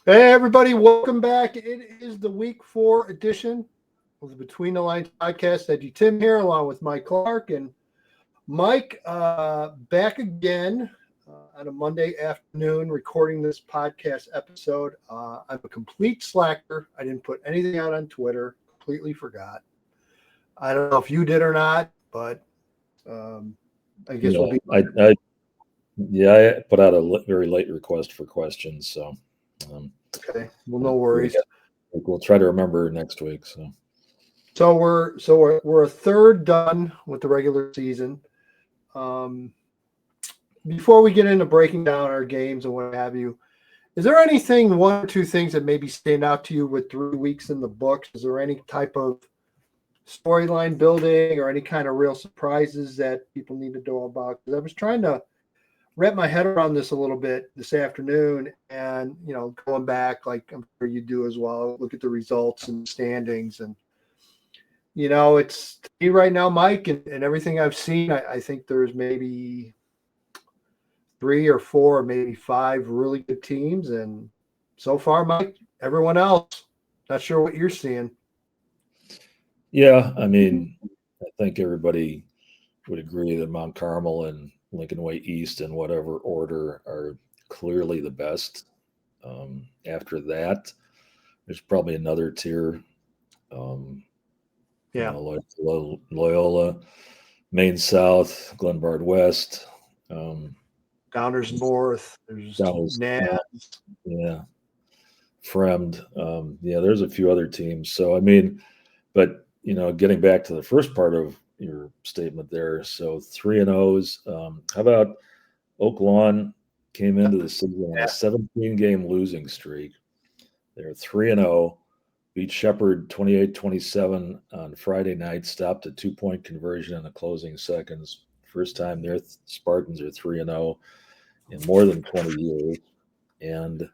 Hey, everybody, welcome back. It is the week 4 edition of the Between the Lines podcast. EDGYTIM here, along with Mike Clark. And Mike, back again on a Monday afternoon recording this podcast episode. I'm a complete slacker. I didn't put anything out on Twitter, completely forgot. I don't know if you did or not, but I guess we'll be. I put out a very late request for questions, so. Okay, well, no worries. We'll try to remember next week. So we're a third done with the regular season. Before we get into breaking down our games and what have you, is there anything, one or two things that maybe stand out to you with 3 weeks in the books? Is there any type of storyline building or any kind of real surprises that people need to know about? Because I was trying to wrap my head around this a little bit this afternoon, and going back, like I'm sure you do as well, look at the results and standings, and it's to me right now, Mike, and everything I've seen, I think there's maybe 3 or 4, maybe 5 really good teams, and so far, Mike, everyone else, not sure what you're seeing. Yeah, I mean, I think everybody would agree that Mount Carmel and Lincoln Way East, in whatever order, are clearly the best. After that, there's probably another tier. Loyola, Maine South, Glenbard West, Downers North, there's NAS. Yeah, Fremd. There's a few other teams. So, I mean, but, getting back to the first part of your statement there. So 3-0s. How about Oak Lawn came into the season on a 17-game losing streak. They're 3-0, beat Shepherd 28-27 on Friday night, stopped a 2-point conversion in the closing seconds. First time their Spartans are 3-0 in more than 20 years. And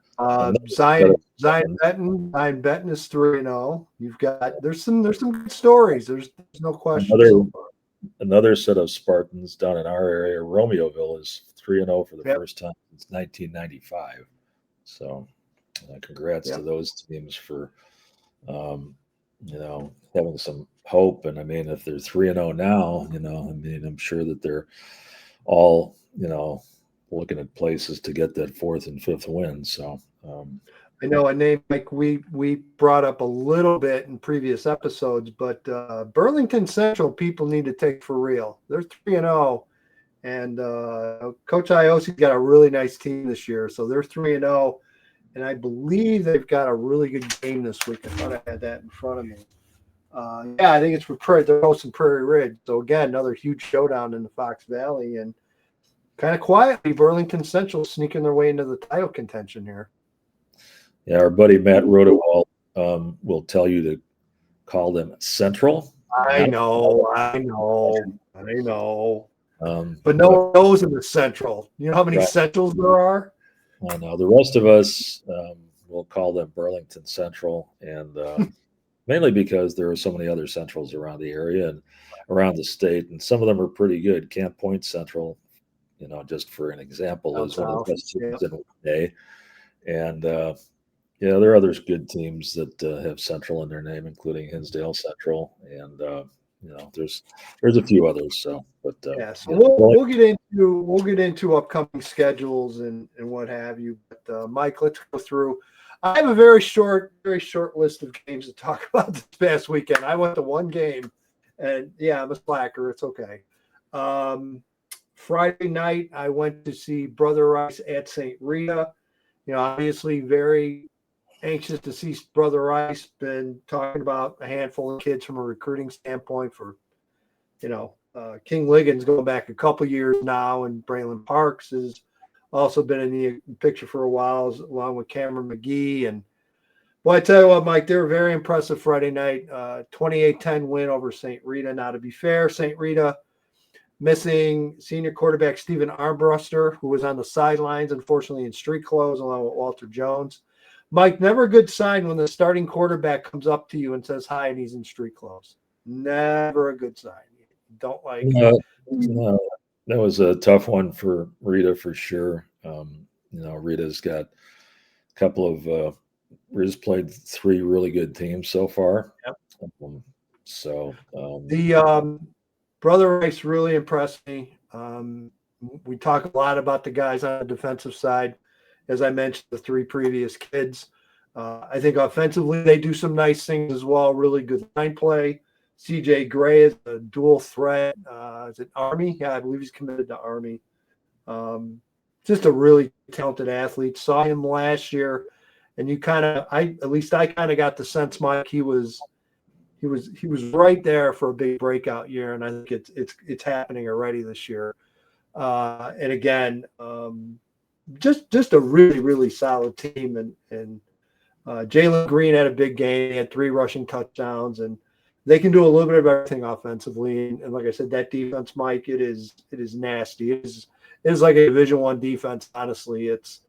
Zion Benton is 3-0. You've got there's some good stories. There's no question. Another set of Spartans down in our area, Romeoville, is 3-0 for the first time since 1995. So, congrats to those teams for having some hope. And I mean, if they're 3-0 now, I'm sure that they're all looking at places to get that 4th and 5th win. So I know a name like we brought up a little bit in previous episodes, but Burlington Central people need to take for real. They're 3-0, and Coach Iosi's got a really nice team this year, so they're 3-0, and I believe they've got a really good game this week. I thought I had that in front of me. I think it's for they're hosting Prairie Ridge. So again, another huge showdown in the Fox Valley, and kind of quietly, Burlington Central sneaking their way into the title contention here. Yeah, our buddy Matt Rodewald will tell you to call them Central. I know. But no one knows in the Central. You know how many Centrals there are? I know. The rest of us will call them Burlington Central, and mainly because there are so many other Centrals around the area and around the state, and some of them are pretty good. Camp Point Central, just for an example, is one of the best teams in one day. And there are other good teams that have Central in their name, including Hinsdale Central, and there's a few others. So, but we'll get into upcoming schedules and what have you. But Mike, let's go through. I have a very short list of games to talk about this past weekend. I went to one game, and I'm a slacker. It's okay. Friday night, I went to see Brother Rice at St. Rita. Obviously very anxious to see Brother Rice. Been talking about a handful of kids from a recruiting standpoint for, King Liggins going back a couple years now, and Braylon Parks has also been in the picture for a while, along with Cameron McGee. And I tell you what, Mike, they were very impressive Friday night. 28-10 win over St. Rita. Now, to be fair, St. Rita missing senior quarterback Stephen Armbruster, who was on the sidelines, unfortunately, in street clothes, along with Walter Jones. Mike, never a good sign when the starting quarterback comes up to you and says hi and he's in street clothes. Never a good sign. Don't like No, that was a tough one for Rita for sure. Rita's got a couple of Riz played 3 really good teams so far. Yep. The Brother Rice really impressed me. We talk a lot about the guys on the defensive side. As I mentioned, the 3 previous kids. I think offensively they do some nice things as well. Really good line play. CJ Gray is a dual threat. Is it Army? Yeah, I believe he's committed to Army. Just a really talented athlete. Saw him last year, and I kind of got the sense, Mike, he was right there for a big breakout year, and I think it's happening already this year. And again, just a really, really solid team. And Jalen Green had a big game. He had 3 rushing touchdowns, and they can do a little bit of everything offensively. And like I said, that defense, Mike, it is nasty. It is like a Division I defense. Honestly, it's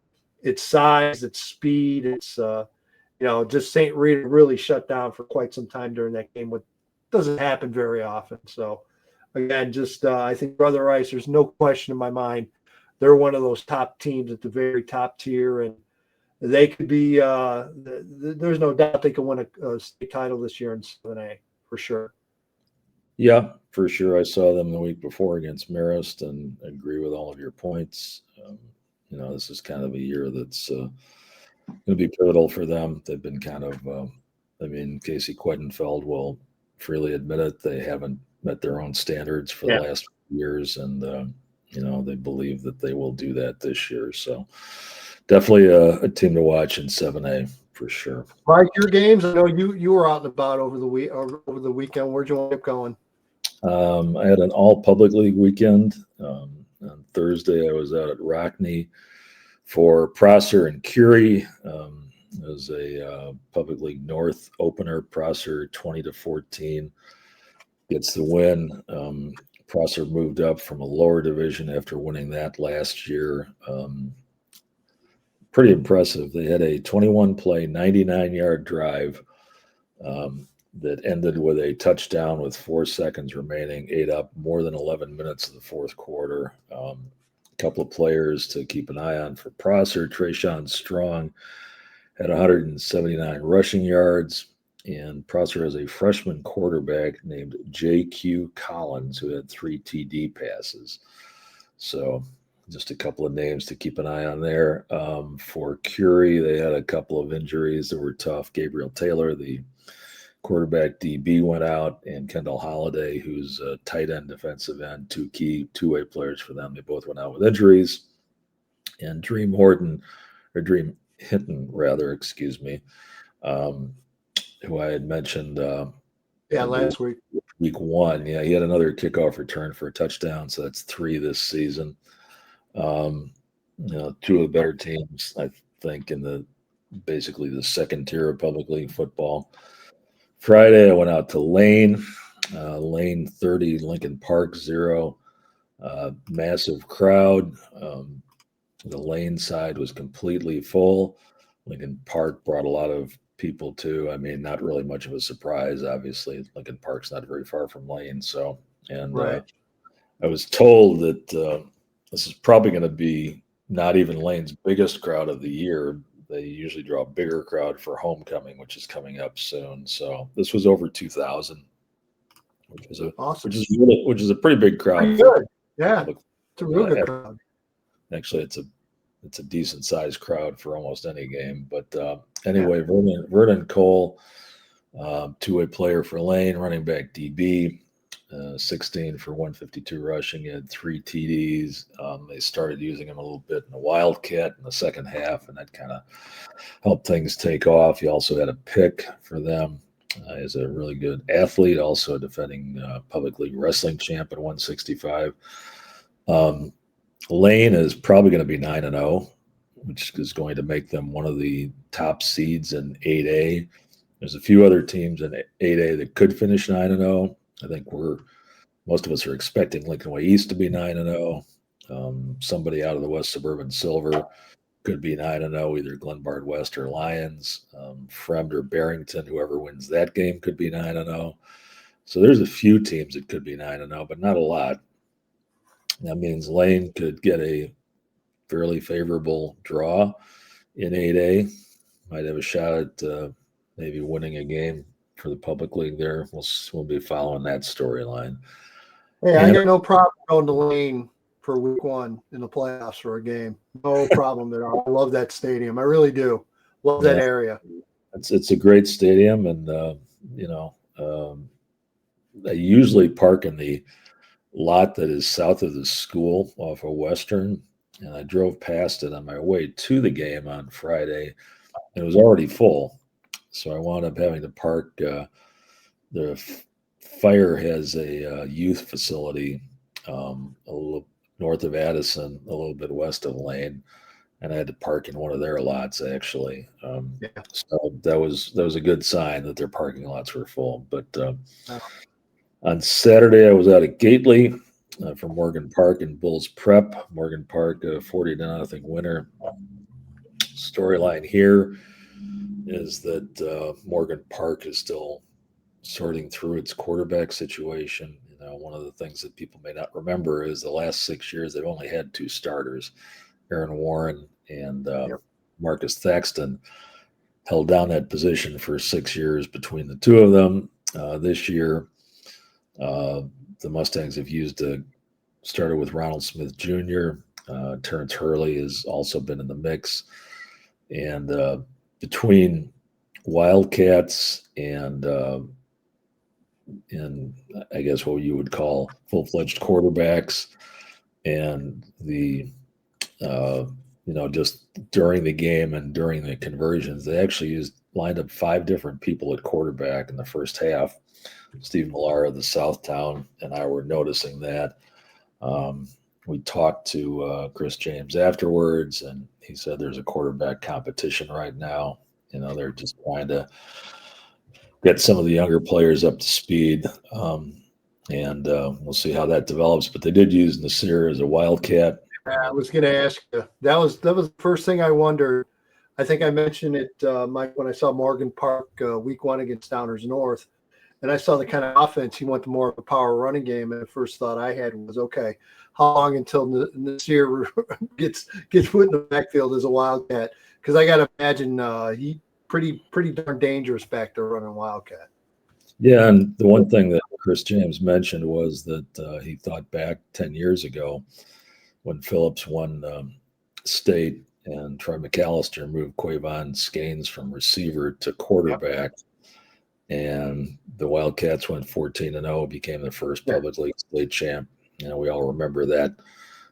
size, it's speed, it's just St. Rita really shut down for quite some time during that game, which doesn't happen very often. So again, I think Brother Rice, there's no question in my mind, they're one of those top teams at the very top tier, and they could be. There's no doubt they can win a state title this year in 7A for sure. Yeah, for sure. I saw them the week before against Marist, and agree with all of your points. This is kind of a year that's going to be pivotal for them. They've been kind of, Casey Quedenfeld will freely admit it. They haven't met their own standards for the last few years, and they believe that they will do that this year. So definitely a team to watch in 7A for sure. Mike, your games, I know you were out and about over the weekend. Where'd you end up going? I had an all public league weekend. On Thursday, I was out at Rockney for Prosser and Curie. It was a public league North opener. Prosser 20-14 gets the win. Prosser moved up from a lower division after winning that last year. Pretty impressive. They had a 21-play, 99-yard drive that ended with a touchdown with 4 seconds remaining, ate up more than 11 minutes of the fourth quarter. A couple of players to keep an eye on for Prosser. Trayshawn Strong had 179 rushing yards, and Prosser has a freshman quarterback named J.Q. Collins who had 3 TD passes. So just a couple of names to keep an eye on there. For Curie, they had a couple of injuries that were tough. Gabriel Taylor, the quarterback DB, went out, and Kendall Holliday, who's a tight end, defensive end, 2 key two-way players for them. They both went out with injuries. And Dream Hinton, who I had mentioned last week 1. Yeah, he had another kickoff return for a touchdown, so that's 3 this season. 2 of the better teams, I think, in basically the second tier of public league football. Friday, I went out to Lane 30, Lincoln Park 0. Massive crowd. The Lane side was completely full. Lincoln Park brought a lot of people too. Not really much of a surprise, obviously. Lincoln Park's not very far from Lane. So, Right. I was told that this is probably going to be not even Lane's biggest crowd of the year. They usually draw a bigger crowd for homecoming, which is coming up soon. So this was over 2,000, which is awesome. which is a pretty big crowd. Pretty good. Yeah, it's a real good crowd. Actually, it's a decent sized crowd for almost any game. But anyway, Vernon Cole, 2-way player for Lane, running back DB. 16 for 152 rushing. He had 3 TDs. They started using him a little bit in the Wildcat in the second half, and that kind of helped things take off. He also had a pick for them. He's a really good athlete, also a defending public league wrestling champ at 165. Lane is probably going to be 9-0, which is going to make them one of the top seeds in 8A. There's a few other teams in 8A that could finish 9-0. I think most of us are expecting Lincoln Way East to be 9-0. Somebody out of the West Suburban Silver could be 9-0, either Glenbard West or Lions. Fremd or Barrington, whoever wins that game, could be 9-0. So there's a few teams that could be 9-0, but not a lot. That means Lane could get a fairly favorable draw in 8A. might have a shot at maybe winning a game for the public league there. We'll be following that storyline. Hey, I got no problem going to Lane for week 1 in the playoffs for a game. No problem at all. I love that stadium. I really do. Love that area. It's a great stadium, and I usually park in the lot that is south of the school off of Western, and I drove past it on my way to the game on Friday, and it was already full. So I wound up having to park. The Fire has a youth facility a little north of Addison, a little bit west of Lane, and I had to park in one of their lots actually. So that was a good sign that their parking lots were full. But on Saturday, I was out at Gately from Morgan Park and Bulls Prep. Morgan Park, 40-0 winner. Storyline here is that Morgan Park is still sorting through its quarterback situation. One of the things that people may not remember is the last 6 years they've only had 2 starters, Aaron Warren and Marcus Thaxton. Held down that position for 6 years between the two of them. This year, the Mustangs have started with Ronald Smith Jr. Terrence Hurley has also been in the mix. And between Wildcats and I guess what you would call full-fledged quarterbacks and the just during the game and during the conversions, they actually lined up 5 different people at quarterback in the first half. Steve Millar of the Southtown and I were noticing that. We talked to Chris James afterwards, and he said there's a quarterback competition right now. They're just trying to get some of the younger players up to speed, and we'll see how that develops. But they did use Nasir as a Wildcat. I was going to ask you. That was the first thing I wondered. I think I mentioned it, Mike, when I saw Morgan Park week 1 against Downers North, and I saw the kind of offense. He went to more of a power running game, and the first thought I had was, okay, how long until Nasir gets put in the backfield as a Wildcat? Because I got to imagine he pretty darn dangerous back there running Wildcat. Yeah, and the one thing that Chris James mentioned was that he thought back 10 years ago when Phillips won state and Troy McAllister moved Quavon Skanes from receiver to quarterback. And the Wildcats went 14-0, became the first public league state champ. We all remember that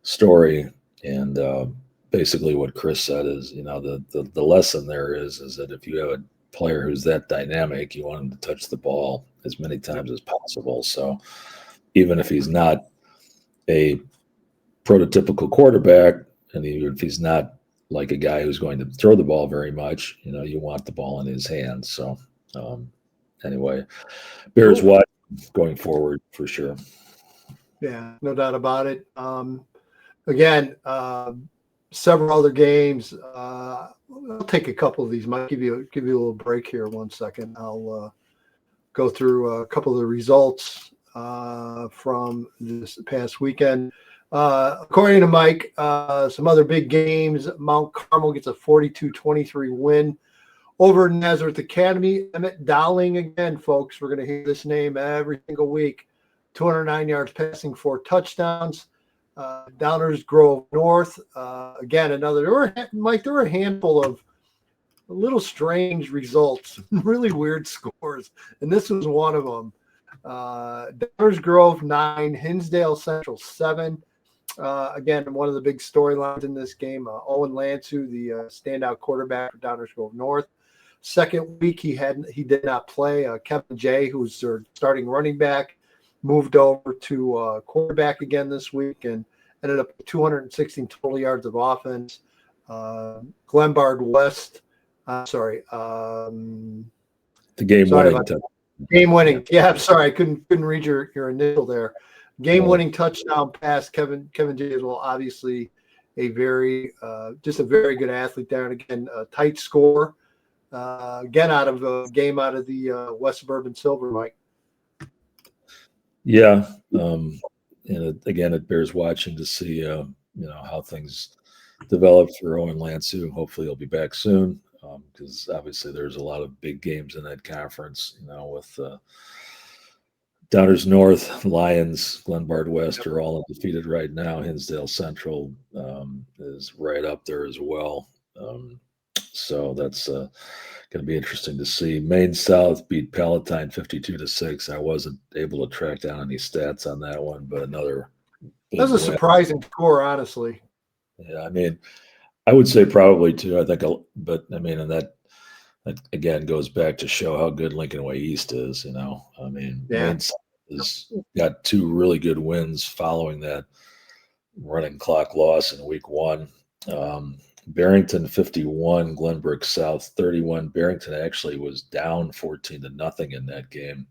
story. And basically what Chris said is, the lesson there is that if you have a player who's that dynamic, you want him to touch the ball as many times as possible. So even if he's not a prototypical quarterback, and even if he's not like a guy who's going to throw the ball very much, you want the ball in his hands. So anyway, Bears watch going forward for sure. Yeah, no doubt about it. Again, several other games. I'll take a couple of these. Might give you a little break here. 1 second. I'll go through a couple of the results from this past weekend. According to Mike, some other big games. Mount Carmel gets a 42-23 win over Nazareth Academy. Emmett Dowling again, folks. We're going to hear this name every single week. 209 yards passing, 4 touchdowns. Downers Grove North. Again, Mike, there were a handful of little strange results, really weird scores, and this was one of them. Downers Grove 9, Hinsdale Central 7. Again, one of the big storylines in this game, Owen Lansu, the standout quarterback for Downers Grove North. Second week, he did not play. Kevin Jay, who's their starting running back, moved over to quarterback again this week and ended up with 216 total yards of offense. Glenbard West, the game-winning. Yeah, I'm sorry, I couldn't read your initial there. Game-winning touchdown pass. Kevin J as well. Obviously, a very good athlete there, and again, a tight score. Again, out of the West Suburban Silver, Mike. Yeah, and it bears watching to see how things develop for Owen Lansu. Hopefully, he'll be back soon. because obviously there's a lot of big games in that conference, with Downers North, Lions, Glenbard West are all undefeated right now. Hinsdale Central is right up there as well. So that's going to be interesting to see. Maine South beat Palatine 52-6. I wasn't able to track down any stats on that one, but another big That was a win. surprising score, honestly. Yeah, I mean, I would say probably too. I think, but I mean, and that again goes back to show how good Lincoln Way East is. I mean, Yeah. Maine South has got two really good wins following that running clock loss in week one. Barrington 51, Glenbrook South 31. Barrington actually was down 14-0 in that game.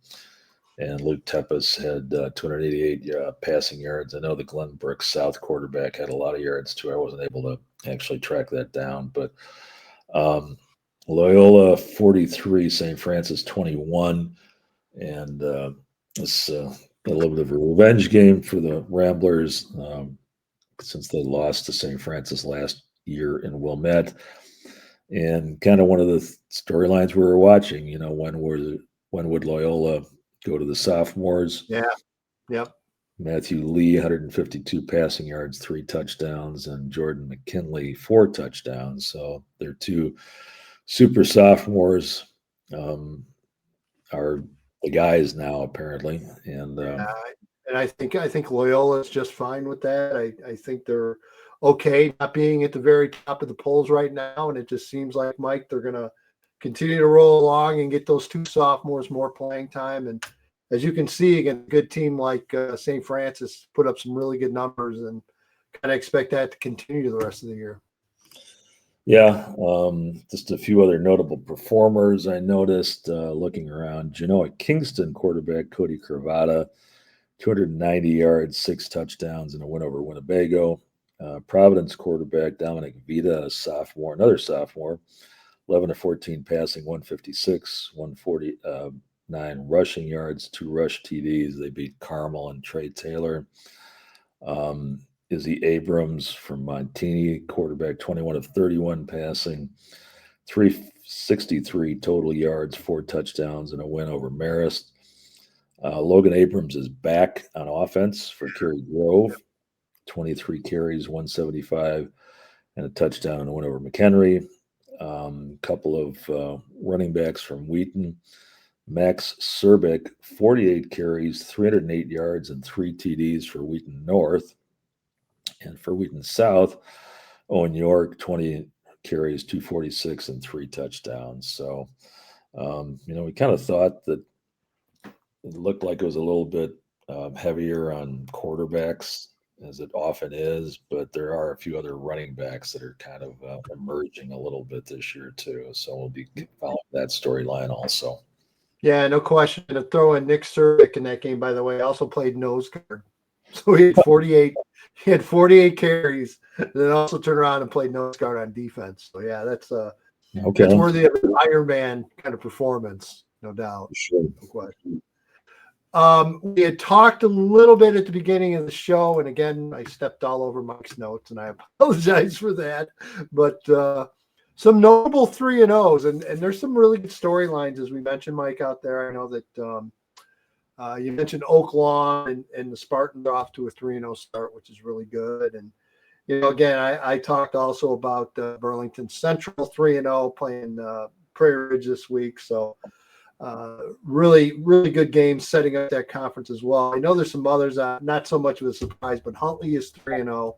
And Luke Tepes had 288 passing yards. I know the Glenbrook South quarterback had a lot of yards too. I wasn't able to actually track that down. But Loyola 43, St. Francis 21. And it's a little bit of a revenge game for the Ramblers since they lost to St. Francis last year in Wilmette. And kind of one of the storylines we were watching, when would Loyola go to the sophomores? Yeah. Yep. Matthew Lee, 152 passing yards, 3 touchdowns, and Jordan McKinley, 4 touchdowns. So they're two super sophomores are the guys now, apparently. And and I think Loyola is just fine with that. I think they're okay not being at the very top of the polls right now, and it just seems like, Mike, they're going to continue to roll along and get those two sophomores more playing time. And as you can see, again, a good team like St. Francis put up some really good numbers, and kind of expect that to continue the rest of the year. Yeah, just a few other notable performers I noticed looking around. Genoa Kingston quarterback Cody Cravata, 290 yards, 6 touchdowns, and a win over Winnebago. Providence quarterback Dominic Vita, another sophomore, 11-14 passing, 156, 149 rushing yards, 2 rush TDs. They beat Carmel and Trey Taylor. Izzy Abrams from Montini, quarterback, 21-31 passing, 363 total yards, 4 touchdowns, and a win over Marist. Logan Abrams is back on offense for Cary Grove, 23 carries, 175, and a touchdown and a win over McHenry. Couple of running backs from Wheaton. Max Serbic, 48 carries, 308 yards, and 3 TDs for Wheaton North. And for Wheaton South, Owen York, 20 carries, 246, and 3 touchdowns. So, we kind of thought that it looked like it was a little bit heavier on quarterbacks, as it often is, but there are a few other running backs that are kind of emerging a little bit this year too. So we'll be following that storyline also. Yeah, no question. To throw in Nick Serbic in that game, by the way, also played nose guard. So he had 48. He had 48 carries, and then also turned around and played nose guard on defense. So yeah, that's worthy of an Iron Man kind of performance, no doubt. Sure. No question. We had talked a little bit at the beginning of the show, and again, I stepped all over Mike's notes, and I apologize for that. But some notable 3-0s, and there's some really good storylines, as we mentioned, Mike, out there. I know that you mentioned Oak Lawn and the Spartans are off to a 3-0 start, which is really good. And again, I talked also about Burlington Central 3-0 playing Prairie Ridge this week, so. Really, really good games setting up that conference as well. I know there's some others, not so much of a surprise, but Huntley is 3-0,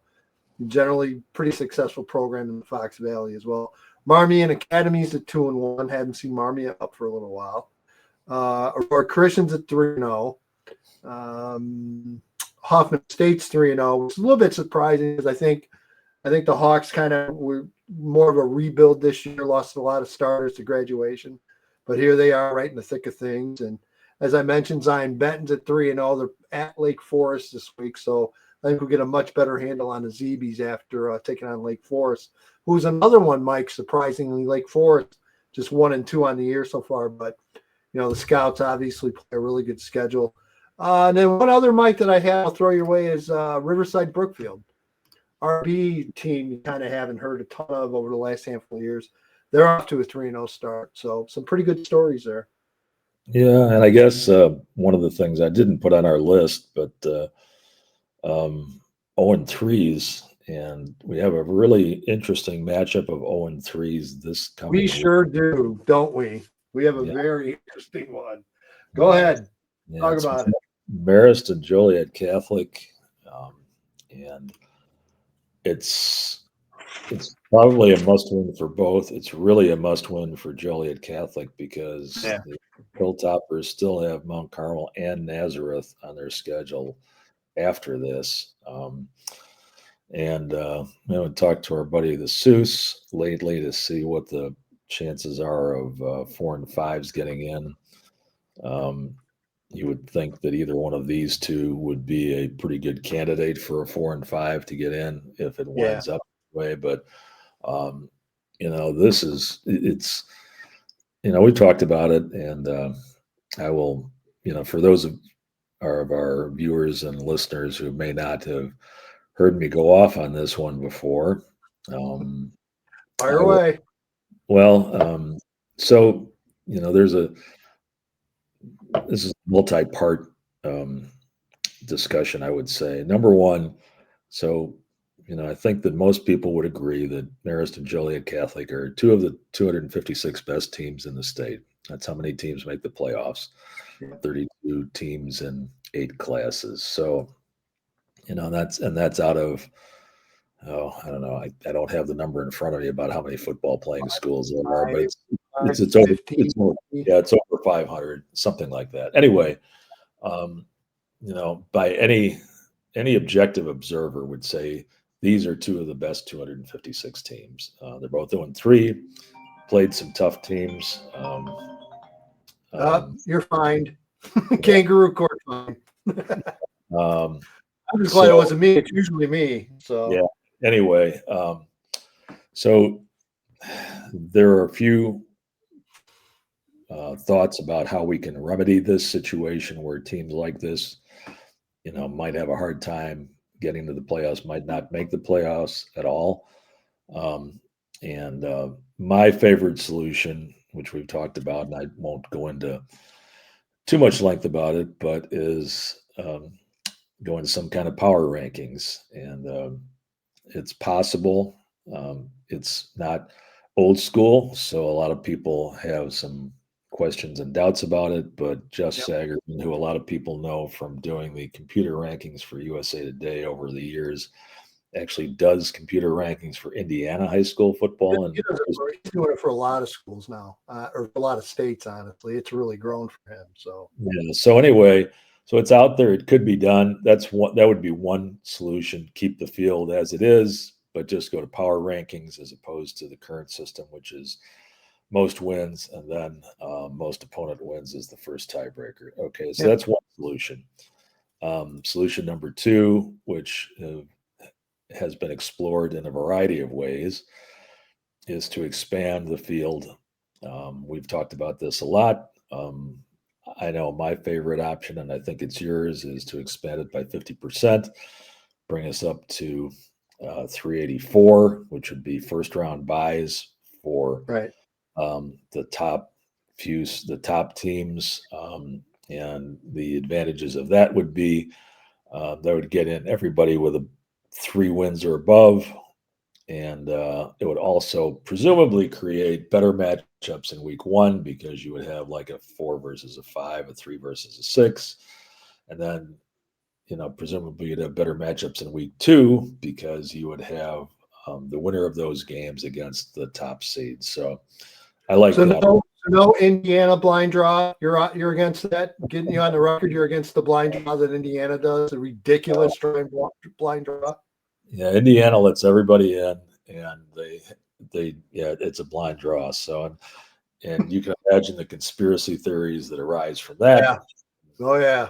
generally pretty successful program in the Fox Valley as well. Marmion Academy's at 2-1. Haven't seen Marmion up for a little while. Aurora Christian's at 3-0. Hoffman State's 3-0, which is a little bit surprising because I think the Hawks kind of were more of a rebuild this year, lost a lot of starters to graduation. But here they are right in the thick of things. And as I mentioned, Zion Benton's at 3-0. They're at Lake Forest this week. So I think we'll get a much better handle on the Zeebies after taking on Lake Forest, who's another one, Mike, surprisingly. Lake Forest just 1-2 on the year so far. But, the Scouts obviously play a really good schedule. And then one other, Mike, that I have, I'll throw your way is Riverside Brookfield. RB team you kind of haven't heard a ton of over the last handful of years. they're off to a 3-0 start. So some pretty good stories there. Yeah, and I guess one of the things I didn't put on our list, but 0-3s, and we have a really interesting matchup of 0-3s this coming We week. sure do, don't we? We have a Yeah. very interesting one. Go ahead. Yeah, Talk it's about it. Marist and Joliet Catholic, and it's probably a must-win for both. It's really a must-win for Joliet Catholic because Yeah. the Hilltoppers still have Mount Carmel and Nazareth on their schedule after this. And talked to our buddy the Seuss lately to see what the chances are of 4 and 5s getting in. You would think that either one of these two would be a pretty good candidate for a 4 and 5 to get in if it winds up that way. But it's we talked about it, and I will, for those of our viewers and listeners who may not have heard me go off on this one before. Fire away. So this is a multi-part discussion, I would say. Number one, I think that most people would agree that Marist and Joliet Catholic are two of the 256 best teams in the state. That's how many teams make the playoffs. 32 teams in 8 classes. So, that's out of, I don't know. I don't have the number in front of me about how many football playing schools there are, but it's over 500, something like that. Anyway, by any objective observer would say these are two of the best 256 teams. They're both 0-3, played some tough teams. You're fined. Kangaroo court fine. I'm just glad it wasn't me. It's usually me. So yeah. Anyway, so there are a few thoughts about how we can remedy this situation where teams like this, might have a hard time getting to the playoffs, might not make the playoffs at all. And my favorite solution, which we've talked about, and I won't go into too much length about it, but is going to some kind of power rankings. And it's possible. It's not old school, so a lot of people have some questions and doubts about it. But Jeff Sagerman, who a lot of people know from doing the computer rankings for USA Today over the years, actually does computer rankings for Indiana high school football. And he's doing it for a lot of schools now, or a lot of states. Honestly, it's really grown for him. So yeah. So anyway, so it's out there. It could be done. That would be one solution. Keep the field as it is, but just go to power rankings as opposed to the current system, which is most wins and then most opponent wins is the first tiebreaker. Okay, so that's one solution. Solution number two, which has been explored in a variety of ways, is to expand the field. We've talked about this a lot. I know my favorite option, and I think it's yours, is to expand it by 50%, bring us up to 384, which would be first round buys for the top teams. And the advantages of that would be that would get in everybody with 3 wins or above. And it would also presumably create better matchups in week 1 because you would have like a 4 versus a 5, a 3 versus a 6. And then, presumably you'd have better matchups in week 2 because you would have the winner of those games against the top seeds. So I like that. No Indiana blind draw. You're against that. Getting you on the record, you're against the blind draw that Indiana does. The ridiculous blind draw. Yeah, Indiana lets everybody in, and it's a blind draw. So, and you can imagine the conspiracy theories that arise from that. Yeah. Oh yeah.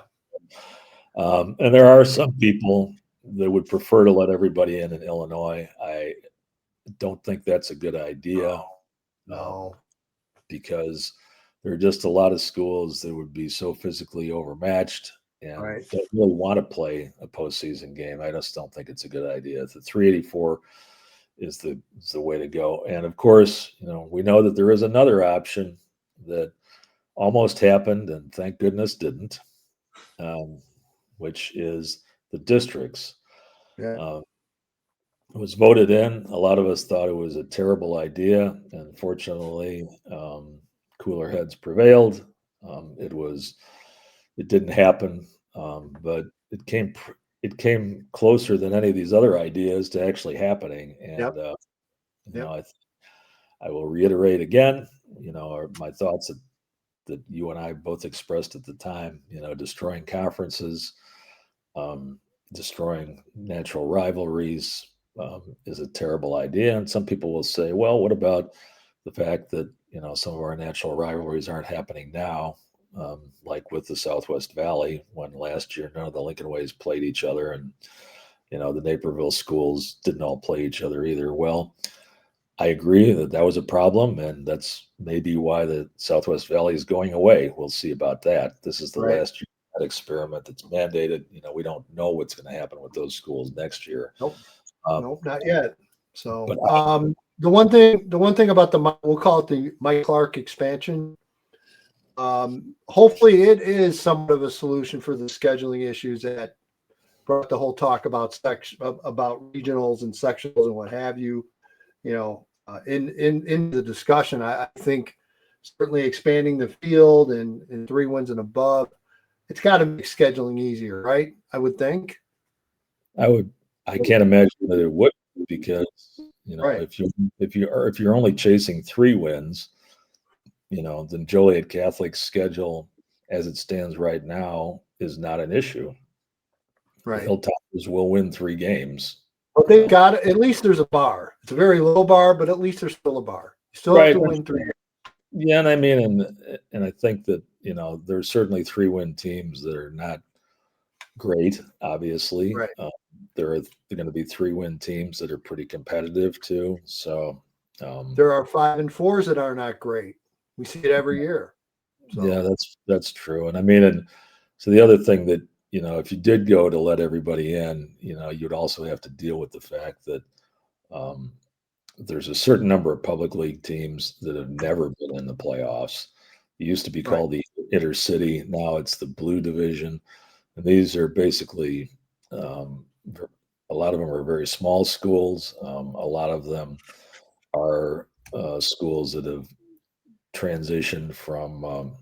And there are some people that would prefer to let everybody in Illinois. I don't think that's a good idea. No. Because there are just a lot of schools that would be so physically overmatched and don't really want to play a postseason game. I just don't think it's a good idea. The 384 is the way to go. And of course, we know that there is another option that almost happened, and thank goodness didn't, which is the districts. Yeah. It was voted in. A lot of us thought it was a terrible idea, and fortunately, cooler heads prevailed. It didn't happen, but it came closer than any of these other ideas to actually happening. And Yep. I will reiterate again, my thoughts that you and I both expressed at the time. Destroying conferences, destroying natural rivalries is a terrible idea. And some people will say, well, what about the fact that some of our natural rivalries aren't happening now, like with the Southwest Valley, when last year none of the Lincoln Ways played each other, and the Naperville schools didn't all play each other either. Well, I agree that was a problem, and that's maybe why the Southwest Valley is going away. We'll see about that. This is the Right. last year of that experiment that's mandated. We don't know what's going to happen with those schools next year. Nope. Um, Nope, not yet. So, but the one thing about we'll call it the Mike Clark expansion. Hopefully, it is somewhat of a solution for the scheduling issues that brought the whole talk about about regionals and sectionals and what have you. In the discussion, I think certainly expanding the field and 3 wins and above, it's got to make scheduling easier, right? I would think. I can't imagine that it would, because Right. if you're only chasing 3 wins, then Joliet Catholic's schedule as it stands right now is not an issue. The Right. Hilltoppers will win 3 games. But they've got it. At least there's a bar. It's a very low bar, but at least there's still a bar. You still have to win 3. Yeah, and I mean, and I think that there's certainly 3-win teams that are not great. Obviously, Right. There are going to be 3-win teams that are pretty competitive too. So there are 5 and 4s that are not great. We see it every year. So. Yeah, that's true. And I mean, and so the other thing that if you did go to let everybody in, you'd also have to deal with the fact that there's a certain number of public league teams that have never been in the playoffs. It used to be called the Intercity. Now it's the Blue Division. And these are basically, a lot of them are very small schools. A lot of them are schools that have transitioned from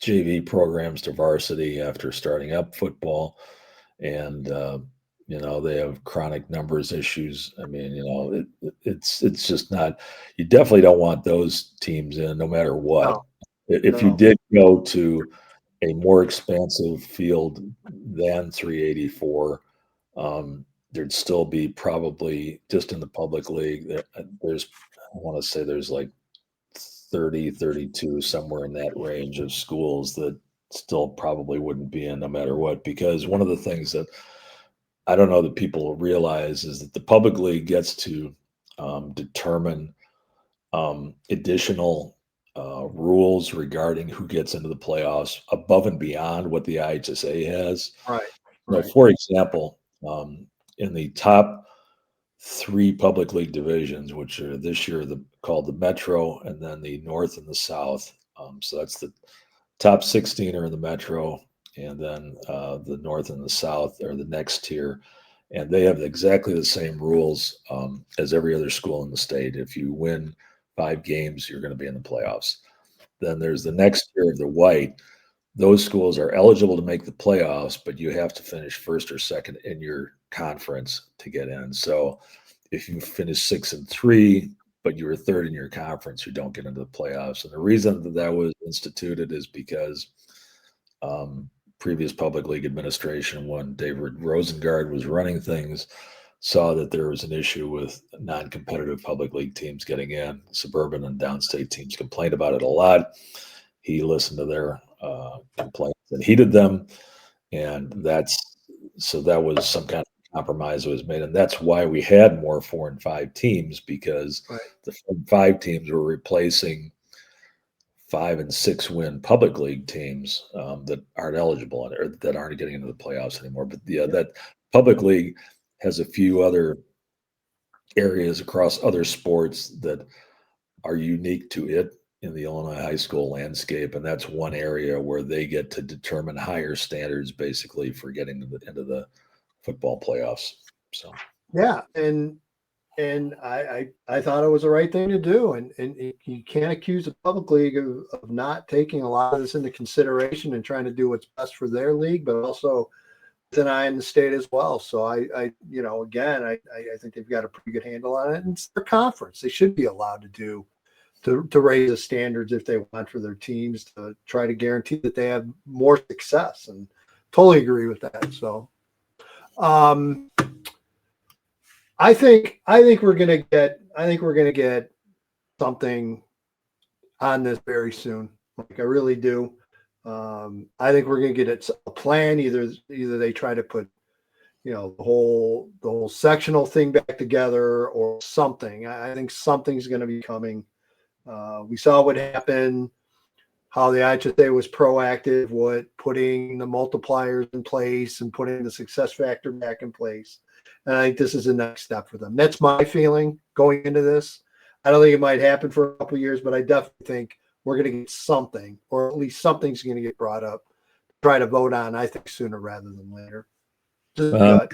JV programs to varsity after starting up football. And they have chronic numbers issues. I mean, it's just not. You definitely don't want those teams in, no matter what. No. If you did go to a more expansive field than 384, there'd still be probably, just in the public league, I want to say there's like 30, 32, somewhere in that range of schools that still probably wouldn't be in no matter what. Because one of the things that I don't know that people realize is that the public league gets to determine additional rules regarding who gets into the playoffs above and beyond what the IHSA has. Right. For example, in the top 3 public league divisions, which are this year called the Metro, and then the North and the South. So that's the top 16 are in the Metro, and then the North and the South are the next tier. And they have exactly the same rules as every other school in the state. If you win 5 games, you're going to be in the playoffs. Then there's the next tier of the white. Those schools are eligible to make the playoffs, but you have to finish first or second in your conference to get in. So if you finish 6-3, but you were third in your conference, you don't get into the playoffs. And the reason that was instituted is because previous public league administration, when David Rosengard was running things, saw that there was an issue with non-competitive public league teams getting in. Suburban and downstate teams complained about it a lot. He listened to their complaints and heeded them, and that was some kind of compromise that was made, and that's why we had more 4 and 5 teams, because the 4 and 5 teams were replacing 5 and 6 win public league teams that aren't eligible or that aren't getting into the playoffs anymore. But that public league has a few other areas across other sports that are unique to it in the Illinois high school landscape, and that's one area where they get to determine higher standards, basically, for getting to the end of the football playoffs. So Yeah, and I thought it was the right thing to do, and you can't accuse the public league of not taking a lot of this into consideration and trying to do what's best for their league, but also with an eye in the state as well. So again, I think they've got a pretty good handle on it, and it's their conference. They should be allowed to do to raise the standards if they want for their teams to try to guarantee that they have more success. And totally agree with that. So, I think we're gonna get something on this very soon. Like I really do. I think we're gonna get a plan. Either they try to put the whole sectional thing back together or something. I think something's going to be coming. We saw what happened, how the IHSA was proactive with putting the multipliers in place and putting the success factor back in place. And I think this is the next step for them. That's my feeling going into this. I don't think it might happen for a couple of years, but I definitely think we're going to get something, or at least something's going to get brought up, try to vote on, I think, sooner rather than later. Just gut.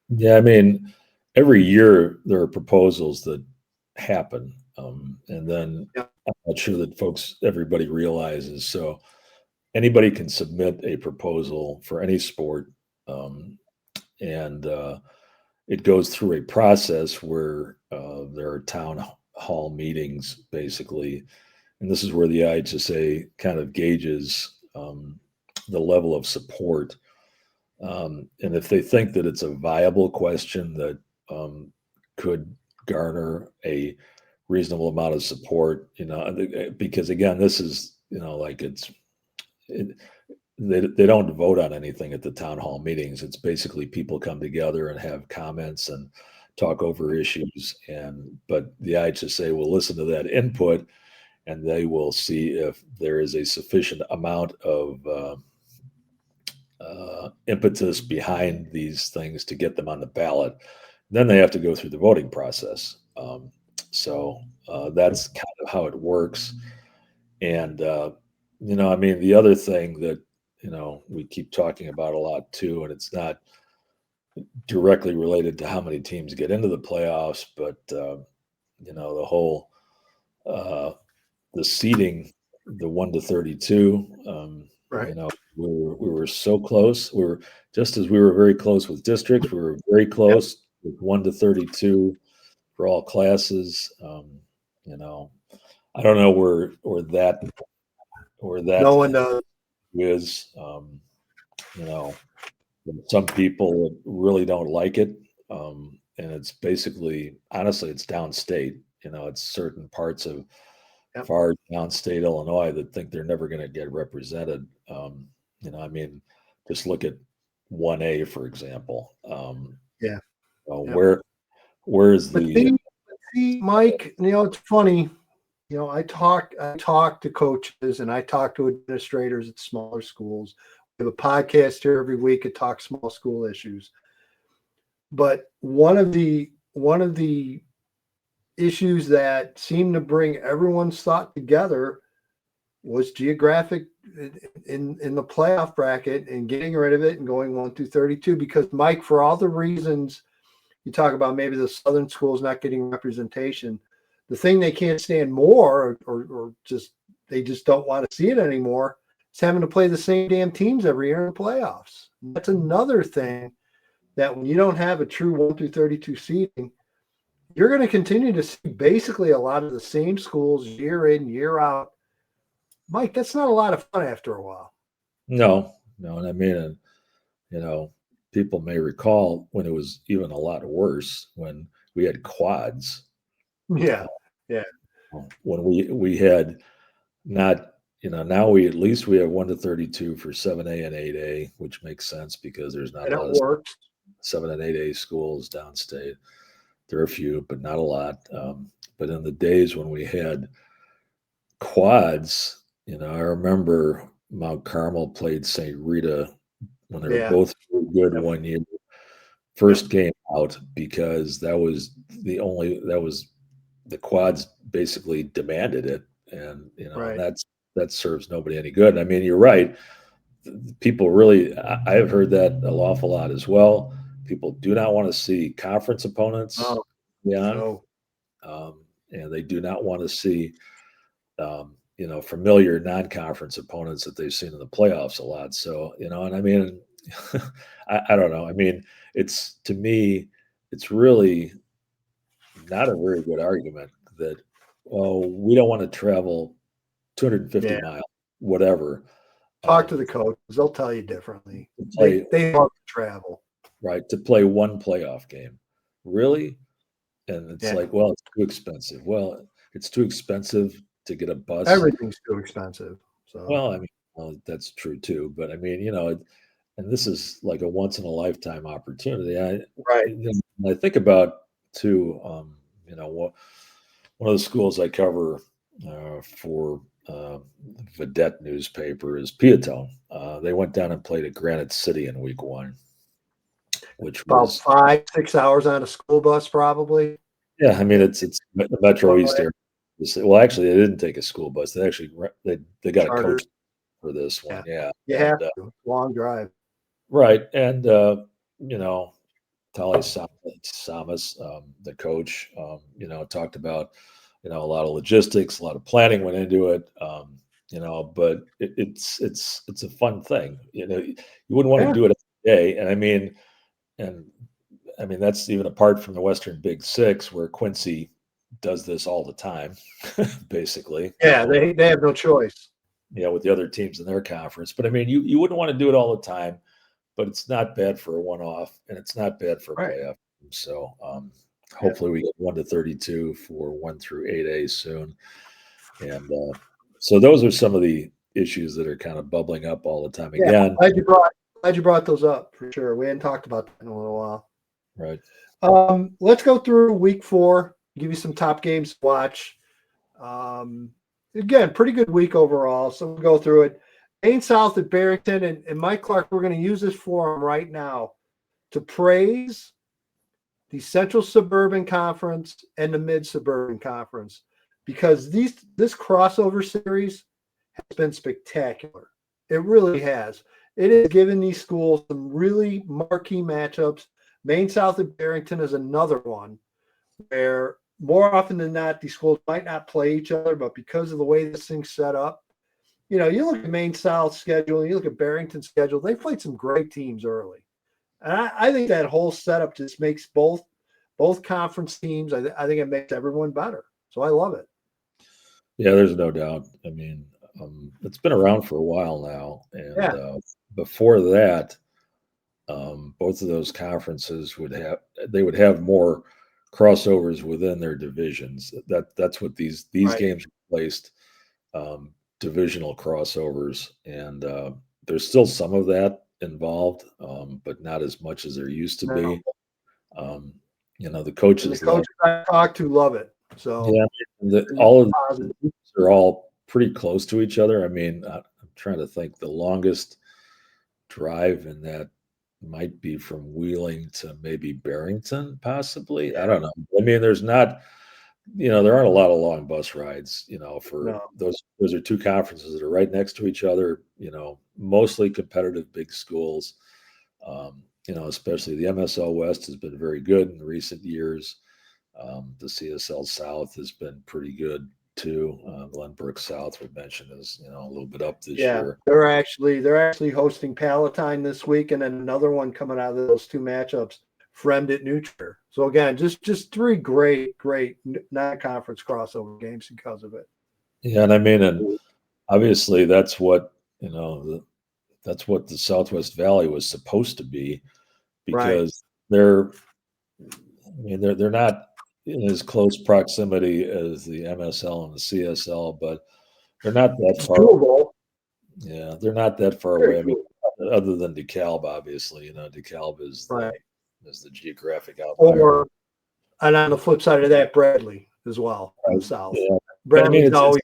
yeah, I mean, every year there are proposals that happen, and then Yeah. I'm not sure that everybody realizes. So anybody can submit a proposal for any sport, and it goes through a process where there are town hall meetings, basically, and this is where the IHSA kind of gauges the level of support. And if they think that it's a viable question that could garner a reasonable amount of support, because again, this is, like they don't vote on anything at the town hall meetings. It's basically people come together and have comments and talk over issues. But the IHSA will listen to that input, and they will see if there is a sufficient amount of impetus behind these things to get them on the ballot. Then they have to go through the voting process. So that's kind of how it works. And I mean, the other thing that we keep talking about a lot too, and it's not directly related to how many teams get into the playoffs, but the whole the seeding, the 1 to 32. Right. We were so close. We were just as we were very close with districts. We were very close with 1 to 32 for all classes. I don't know where that No one does. is. Some people really don't like it, and it's basically, honestly, it's downstate. It's certain parts of far downstate Illinois that think they're never going to get represented. I mean, just look at 1A, for example. Where is the see, Mike? It's funny. I talk to coaches and I talk to administrators at smaller schools. We have a podcast here every week that talks small school issues. But one of the issues that seemed to bring everyone's thought together was geographic in the playoff bracket and getting rid of it and going 1 through 32. Because Mike, for all the reasons you talk about, maybe the southern schools not getting representation, the thing they can't stand more, or just they just don't want to see it anymore, is having to play the same damn teams every year in the playoffs. And that's another thing, that when you don't have a true 1 through 32 seeding, you're going to continue to see basically a lot of the same schools year in, year out. Mike, that's not a lot of fun after a while. No. And I mean, people may recall when it was even a lot worse when we had quads. Yeah. When we had not, now we at least we have 1 to 32 for 7A and 8A, which makes sense because there's not a lot of 7 and 8A schools downstate. There are a few, but not a lot. But in the days when we had quads, I remember Mount Carmel played St. Rita when they were both really good one year. first game out because that was the quads basically demanded it, and Right. that serves nobody any good. I mean, you're right. People really, I have heard that an awful lot as well. People do not want to see conference opponents Oh, on, no. and they do not want to see familiar non-conference opponents that they've seen in the playoffs a lot. So, and I mean, I don't know. I mean, to me, it's really not a very good argument that, oh, we don't want to travel 250 Yeah. miles, whatever, Talk to the coaches. They'll tell you differently. to play, They love to travel. right, to play one playoff game. Really? And it's Yeah. like, well, it's too expensive. Well, it's too expensive to get a bus. Everything's too expensive. So Well, I mean, well, that's true too. But I mean, and this is like a once in a lifetime opportunity. right. I think about too, one of the schools I cover for Vedette newspaper is Piatone. They went down and played at Granite City in week 1, which About was 5-6 hours on a school bus, probably. yeah. I mean, it's the Metro East area. Well, actually, they didn't take a school bus. They actually they got a coach for this one. Yeah, you have to. Long drive. right. And Tali Samas, the coach, talked about a lot of logistics, a lot of planning went into it. But it's a fun thing. You wouldn't want to do it every day. And I mean that's even apart from the Western Big Six, where Quincy does this all the time, basically. Yeah, they have no choice. With the other teams in their conference. But I mean, you wouldn't want to do it all the time, but it's not bad for a one-off, and it's not bad for a playoff. So hopefully we get 1 to 32 for 1 through 8A soon. And so those are some of the issues that are kind of bubbling up all the time again. Glad you brought those up for sure. We hadn't talked about that in a little while. Right. Let's go through week 4, give you some top games to watch. Again, pretty good week overall. So we'll go through it. Maine South at Barrington, and Mike Clark, we're going to use this forum right now to praise the Central Suburban Conference and the Mid Suburban Conference, because this crossover series has been spectacular. It really has. It has given these schools some really marquee matchups. Maine South at Barrington is another one where more often than not, these schools might not play each other, but because of the way this thing's set up, you look at Maine South's schedule, you look at Barrington's schedule, they played some great teams early. And I think that whole setup just makes both conference teams, I think it makes everyone better. So I love it. Yeah, there's no doubt. I mean, it's been around for a while now. And before that, both of those conferences would have more crossovers within their divisions. That's what these games replaced, divisional crossovers, and there's still some of that involved, but not as much as there used to be. The coaches I talk to love it. So all of the teams are all pretty close to each other. I mean, I'm trying to think. The longest drive in that might be from Wheeling to maybe Barrington, possibly. I don't know. I mean, there's not, there aren't a lot of long bus rides, for those are two conferences that are right next to each other, mostly competitive big schools. Especially the MSL West has been very good in recent years. The CSL South has been pretty good too. Glenbrook South, we mentioned, is a little bit up this year. They're actually hosting Palatine this week, and then another one coming out of those two matchups, Fremd at New Trier. So again, just 3 great non-conference crossover games because of it. Yeah, and I mean, and obviously that's what that's what the Southwest Valley was supposed to be, because they're not in as close proximity as the MSL and the CSL, but they're not that far. Doable. Yeah, they're not that far away. I mean, other than DeKalb, obviously, DeKalb is the geographic outlier. And on the flip side of that, Bradley as well in the South. Yeah. Bradley's always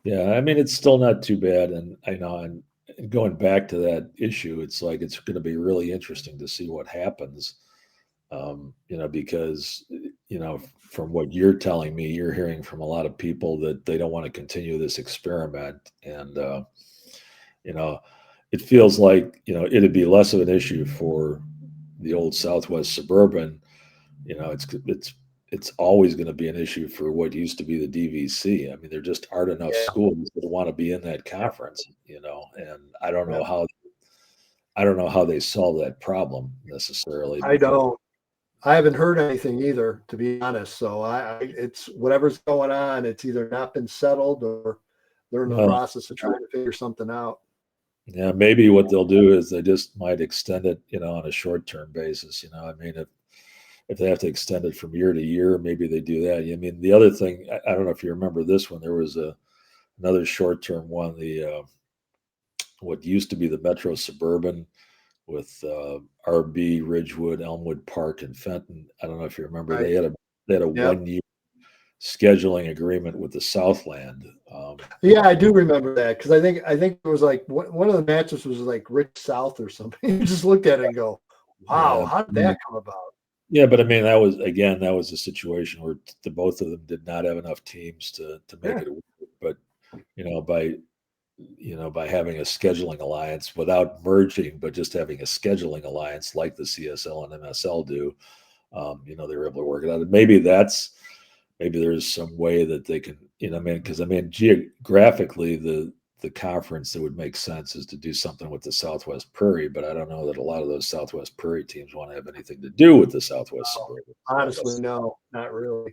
yeah, I mean, it's still not too bad, and I know, and going back to that issue, it's like it's going to be really interesting to see what happens. Because from what you're telling me, you're hearing from a lot of people that they don't want to continue this experiment, and you know, it feels like it'd be less of an issue for the old Southwest Suburban. It's always going to be an issue for what used to be the DVC. I mean, there just aren't enough Yeah. schools that want to be in that conference, and I don't know Yeah. how they solve that problem necessarily. I don't. I haven't heard anything either, to be honest. So it's whatever's going on. It's either not been settled or they're in the Well, process of trying to figure something out. yeah, maybe what they'll do is they just might extend it, on a short-term basis. I mean, if they have to extend it from year to year, maybe they do that. I mean, the other thing, I don't know if you remember this one. There was another short-term one. The what used to be the Metro Suburban with RB, Ridgewood, Elmwood Park, and Fenton. I don't know if you remember. Right. They had a Yep. 1 year scheduling agreement with the Southland. Yeah, I do remember that because I think it was like one of the matches was like Rich South or something. You just looked at it and go, "Wow, Yeah, how did that come about?" yeah, but I mean, that was a situation where the both of them did not have enough teams to make Yeah. it work. But by by having a scheduling alliance without merging, but just having a scheduling alliance like the CSL and MSL do, they were able to work it out. And maybe there's some way that they can, because geographically, the conference that would make sense is to do something with the Southwest Prairie, but I don't know that a lot of those Southwest Prairie teams want to have anything to do with the Southwest Suburban. Honestly, no, not really.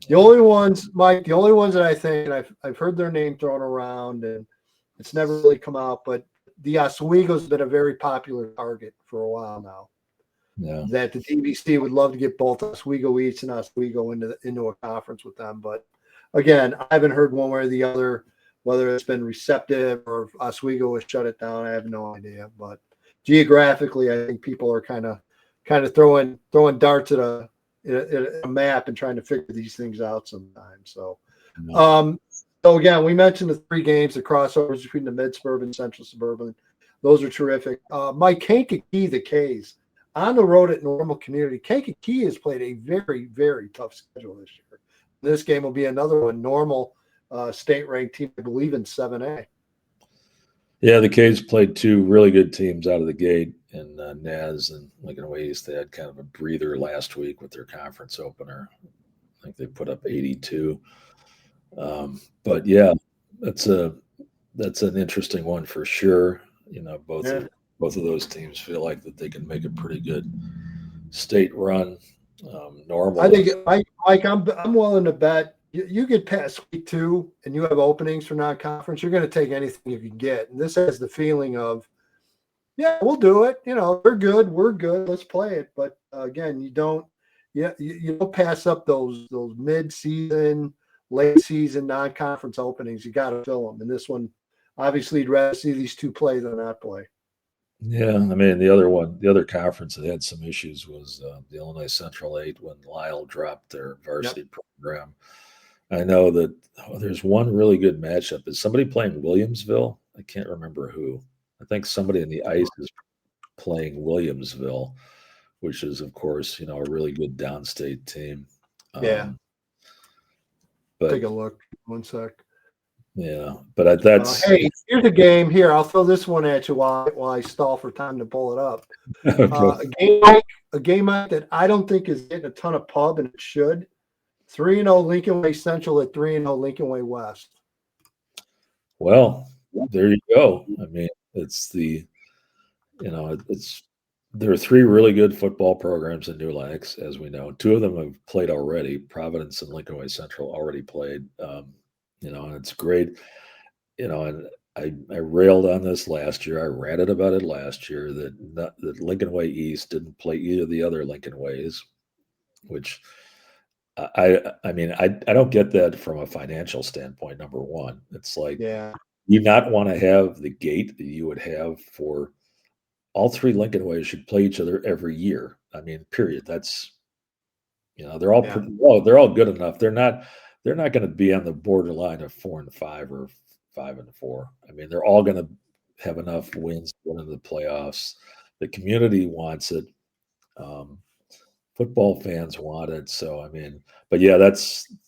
The only ones, Mike, the only ones that I think, and I've heard their name thrown around, and it's never really come out, but the Oswego's been a very popular target for a while now. Yeah. That the DVC would love to get both Oswego East and Oswego into a conference with them, but again, I haven't heard one way or the other whether it's been receptive or if Oswego has shut it down. I have no idea, but geographically, I think people are kind of throwing darts at a map and trying to figure these things out sometimes. So, so again, we mentioned the 3 games, the crossovers between the mid suburban, central suburban. Those are terrific. Mike, Kankakee, the K's on the road at Normal Community. Kankakee has played a very, very tough schedule this year. This game will be another one. Normal state-ranked team, I believe, in 7A. Yeah, the Caves played 2 really good teams out of the gate in Naz and Lincoln Way East. They had kind of a breather last week with their conference opener. I think they put up 82. But yeah, that's an interesting one for sure. Both of those teams feel like that they can make a pretty good state run. Normal. I think, Mike, I'm willing to bet you get past week 2 and you have openings for non-conference. You're going to take anything you can get, and this has the feeling of, yeah, we'll do it. They're good, we're good, let's play it. But again, you don't pass up those mid-season, late season non-conference openings. You got to fill them. And this one, obviously, you'd rather see these 2 play than not play. Yeah, I mean, the other conference that had some issues was the Illinois Central 8 when Lyle dropped their varsity program. I know that there's one really good matchup. Is somebody playing Williamsville? I can't remember who. I think somebody in the ice is playing Williamsville, which is, of course, a really good downstate team. Yeah. But take a look. 1 sec. Yeah, but that's hey, here's a game here. I'll throw this one at you while I stall for time to pull it up. A game that I don't think is getting a ton of pub, and it should. 3-0 Lincoln Way Central at 3-0 Lincoln Way West. Well, there you go. I mean, there are 3 really good football programs in New Lenox, as we know. 2 of them have played already. Providence and Lincoln Way Central already played. And it's great. And I railed on this last year. I ranted about it last year that Lincoln Way East didn't play either of the other Lincoln Ways, which I don't get that from a financial standpoint. Number one, it's like, you not want to have the gate that you would have for all 3 Lincoln Ways should play each other every year. I mean, period. That's, they're all good enough. They're not going to be on the borderline of 4-5 or 5-4. I mean, they're all going to have enough wins to win in the playoffs. The community wants it. Um, Football fans want it. So, I mean, but yeah,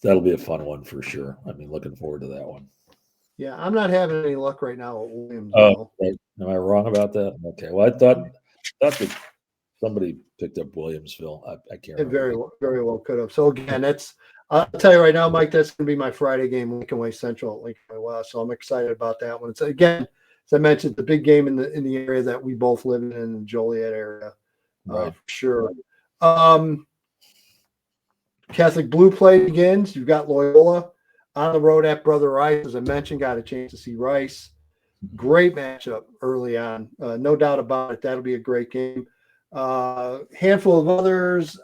that'll be a fun one for sure. I mean, looking forward to that one. Yeah, I'm not having any luck right now at Oh, Williamsville. okay. Am I wrong about that? Okay. Well, I thought that somebody picked up Williamsville. I can't It remember. very well could have. So again, I'll tell you right now, Mike, that's going to be my Friday game, Lincoln Way Central, Lincoln Way West. So I'm excited about that one. It's again, as I mentioned, the big game in the area that we both live in the Joliet area, Right. for sure. Catholic Blue play begins. You've got Loyola on the road at Brother Rice. As I mentioned, got a chance to see Rice. Great matchup early on, no doubt about it. That'll be a great game. Handful of others.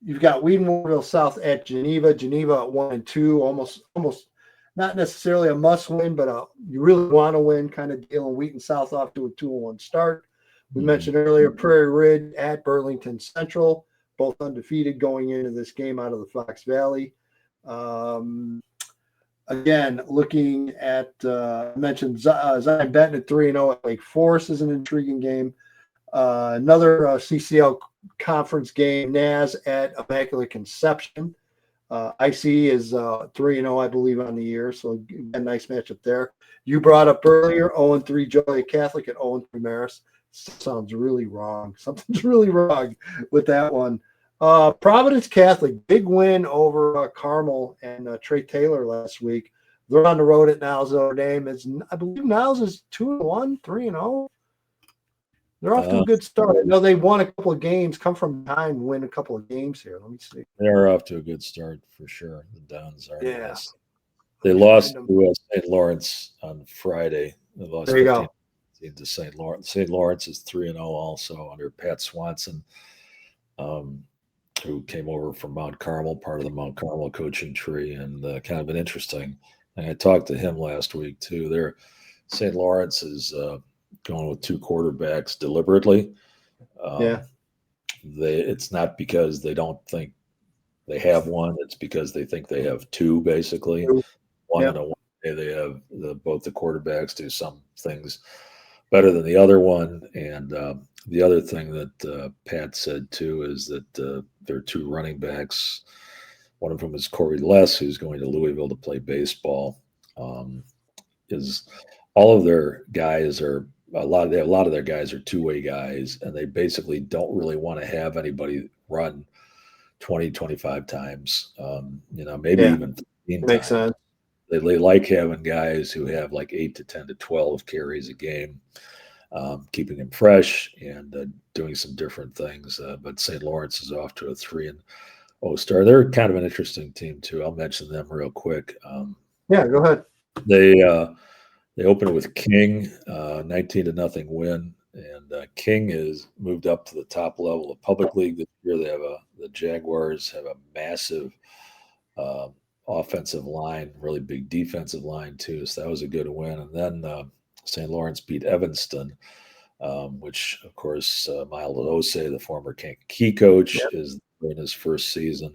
You've got Wheaton-Warrenville South at Geneva. Geneva at 1-2, almost not necessarily a must win, but you really want to win kind of deal. And Wheaton South off to a 2-1 start. We mentioned earlier Prairie Ridge at Burlington Central, both undefeated going into this game out of the Fox Valley. Again, looking at, I mentioned Zion Benton at 3-0 at Lake Forest is an intriguing game. Another CCL conference game, NAS at Immaculate Conception. IC is 3-0, I believe, on the year. So a nice matchup there. You brought up earlier 0-3 Joliet Catholic at 0-3 Marist. Sounds really wrong. Something's really wrong with that one. Providence Catholic, big win over Carmel and Trey Taylor last week. They're on the road at Niles Notre Dame. I believe Niles is 2-1, 3-0. They're off to a good start. I know they won a couple of games, come from behind, win a couple of games here. Let me see. They're off to a good start for sure. The Downs are. Yeah. Yes. They lost to St. Lawrence on Friday. They lost there you 15 go. To St. Lawrence. St. Lawrence is 3-0 also under Pat Swanson, who came over from Mount Carmel, part of the Mount Carmel coaching tree, and kind of an interesting. And I talked to him last week too. St. Lawrence is going with two quarterbacks deliberately. It's not because they don't think they have one. It's because they think they have two, basically. One and a one day they have both the quarterbacks do some things better than the other one. And the other thing that Pat said too is that there are two running backs. One of them is Corey Less, who's going to Louisville to play baseball. Is all of their guys are a lot of their guys are two-way guys, and they basically don't really want to have anybody run 20, 25 times. Maybe even 15 makes times. sense. They like having guys who have like 8 to 10 to 12 carries a game, keeping them fresh and doing some different things. But St. Lawrence is off to a 3-0 start. They're kind of an interesting team too. I'll mention them real quick. Go ahead. They opened with King, 19-0 win, and King is moved up to the top level of public league this year. The Jaguars have a massive offensive line, really big defensive line too. So that was a good win. And then St. Lawrence beat Evanston, which of course Miles Osei, the former Kankakee coach, is in his first season.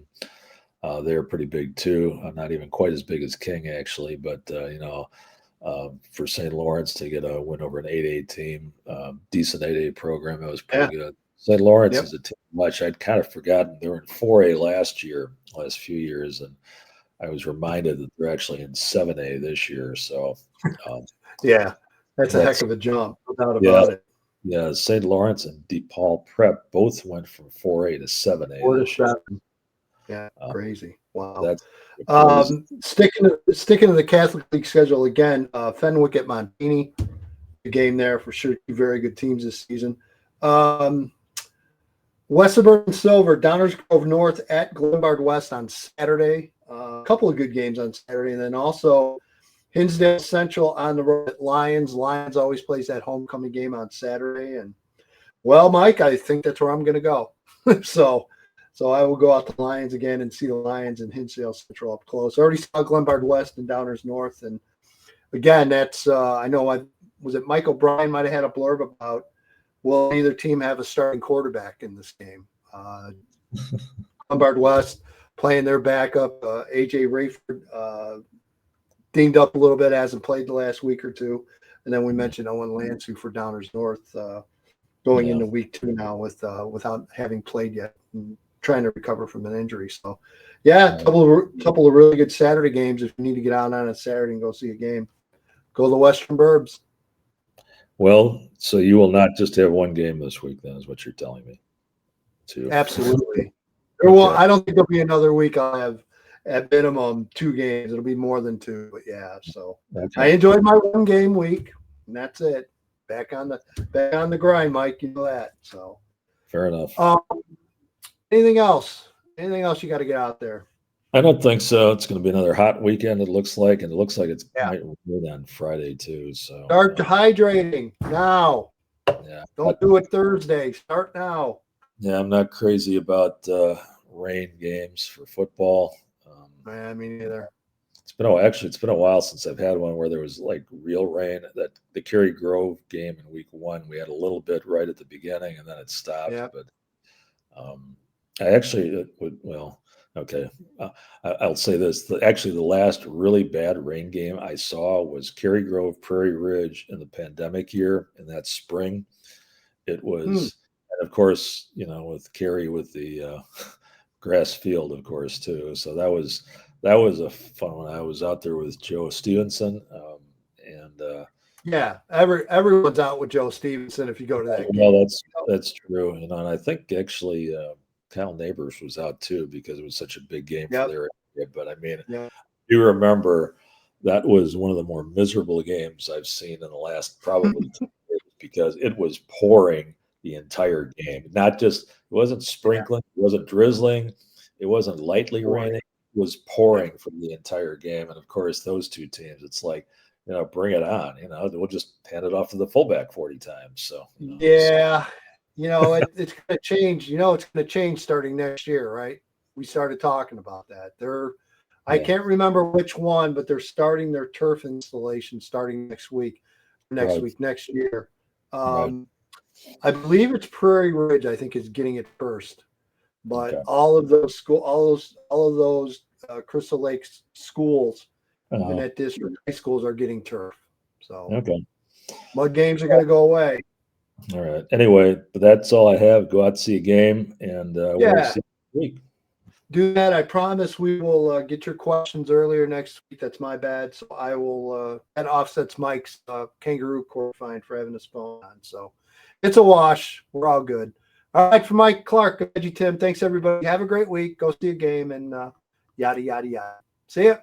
They're pretty big too. Not even quite as big as King actually, but for St. Lawrence to get a win over an 8A team, decent 8A program, it was pretty good. St. Lawrence is a team much. I'd kind of forgotten they were in 4A last few years, and I was reminded that they're actually in 7A this year. So, that's a heck of a jump, no doubt about it. Yeah, St. Lawrence and DePaul Prep both went from 4A to 7A this year. Yeah, crazy. Wow. That's sticking to the Catholic League schedule again, Fenwick at Montini, the game there for sure. Two very good teams this season. West Suburban Silver, Downers Grove North at Glenbard West on Saturday. A couple of good games on Saturday, and then also Hinsdale Central on the road at Lions. Lions always plays that homecoming game on Saturday, and well, Mike, I think that's where I'm going to go. So I will go out to Lions again and see the Lions and Hinsdale Central up close. I already saw Glenbard West and Downers North. And again, that's I know was it Michael Bryan might have had a blurb about, will either team have a starting quarterback in this game? Glenbard West playing their backup, A.J. Rayford, dinged up a little bit, hasn't played the last week or two. And then we mentioned Owen Lansue for Downers North going into week 2 now without having played yet, and trying to recover from an injury. So, yeah, couple of really good Saturday games. If you need to get out on a Saturday and go see a game, go to the Western Burbs. Well, so you will not just have one game this week, then, is what you're telling me. Too. Absolutely. I don't think there'll be another week. I'll have at minimum 2 games. It'll be more than 2, but yeah. So I enjoyed my 1 game week, and that's it. Back on the grind, Mike. You know that. So fair enough. Anything else? Anything else you got to get out there? I don't think so. It's going to be another hot weekend. It looks like, and it looks like it's might rain on Friday too. So start hydrating now. Yeah. Don't do it Thursday. Start now. Yeah, I'm not crazy about rain games for football. Me neither. It's been a while since I've had one where there was like real rain. That the Cary Grove game in week 1, we had a little bit right at the beginning, and then it stopped. Yep. But I actually would. Well, okay. I'll say this. The last really bad rain game I saw was Cary Grove, Prairie Ridge in the pandemic year in that spring. It was, and of course, with Cary with the grass field, of course, too. So that was a fun one. I was out there with Joe Stevenson, everyone's out with Joe Stevenson if you go to that game. Well, that's true. And I think actually Kyle Neighbors was out too because it was such a big game for their area. But I mean, you remember that was one of the more miserable games I've seen in the last probably 2 years because it was pouring the entire game. It wasn't sprinkling, it wasn't drizzling, it wasn't lightly raining. It was pouring from the entire game. And of course, those 2 teams, it's like, bring it on. We'll just hand it off to the fullback 40 times. So it's going to change. It's going to change starting next year, right? We started talking about that. I can't remember which one, but they're starting their turf installation starting next year. I believe it's Prairie Ridge. I think is getting it first, but all of those Crystal Lake schools in that district, high schools are getting turf. So mud games are going to go away. All right. Anyway, but that's all I have. Go out, see a game, and we'll see you next week. Do that. I promise we will get your questions earlier next week. That's my bad. So I will. That offsets Mike's kangaroo court fine for having his phone on. So it's a wash. We're all good. All right. For Mike Clark, EDGYTIM, thanks everybody. Have a great week. Go see a game and yada yada yada. See ya.